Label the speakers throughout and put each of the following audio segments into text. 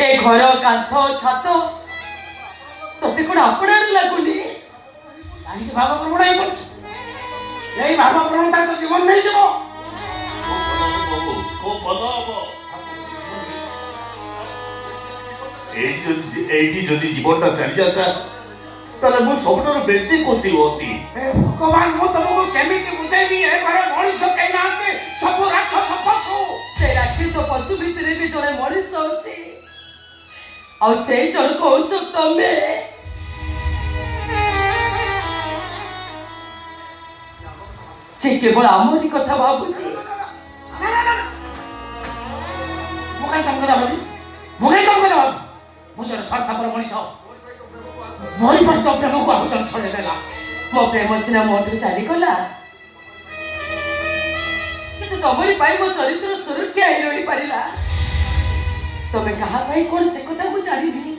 Speaker 1: ए घर कांथ छत तोते कोन आपणार लागुनी
Speaker 2: काहे भाव प्रवण हे पड़ यही भाव प्रवणता तो जीवन नहीं जीवो
Speaker 3: को बदाबो एटी जदि जीवनटा चली जाता ताले मु सबटर बेची कोची होती
Speaker 2: भगवान मु तुमको केमिति बुझाइबी ए घरे मଣିଷ केही नाते सब राक्षस पशु
Speaker 1: से राक्षस पशु भितरे भी जड़े मनीष अच्छे और से जन कौच तमे से केवल आमरी कथा भाबुची
Speaker 2: मुकाई तुमको जाबी मुकाई तुमको जाबी मुझे स्वार्थपर मଣିଷ मोरी पर तो प्रेम को आहुचन छोड़े देला
Speaker 1: मो प्रेम सिना मोटू चली गला किंतु तमरी पाई मो चरित्र सुरक्षा ही रही परिला तमे कहा पाई कोन से कथा को जानिबी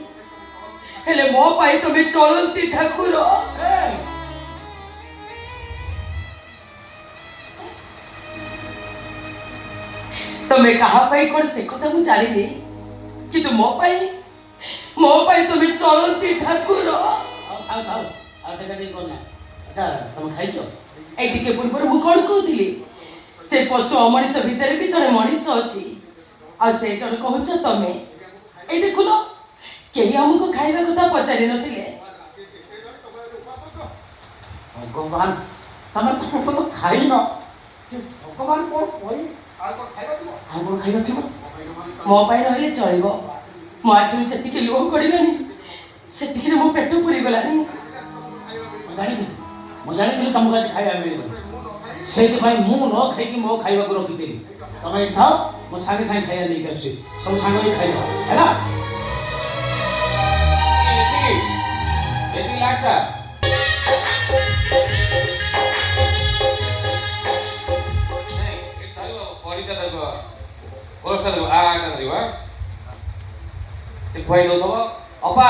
Speaker 1: हेले मो पाई तमे चलंती ठाकुर तमे कहा पाई कोन से कथा को जानिबी किंतु मो पाई तमे चलंती ठाकुर
Speaker 2: आ टेका कोना अच्छा तुम खाइछो
Speaker 1: ए टिके पूर्व मु कोन कहउतिली से पशु अमनिष भितर भी जड़े मनीष अच्छी आ से जन कहूच तमे ए देखुन केही हमको खाइबा कथा पचारि नथिले
Speaker 2: भगवान तमे तो खाई न भगवान कोन कोई आगो खाइबा थिबो
Speaker 1: मो पाई नहले चलिबो मो आखिरु जतिके लोह कडिलानी सेतिके मो पेट पुरी गलानी
Speaker 2: मु जानी तुमको आज खाइबा मिलिबो सेति भाई मु न खाइ कि मो खाइबा को रखितेली तमे था मो संगे संगे खाइया नहीं करछि सब संग ही खाइ हैला एती लागता
Speaker 4: नहीं एक धरिबो परिता धरिबो ओरसा धरिबो आ धरिबो से खुवाइ दो तो अपा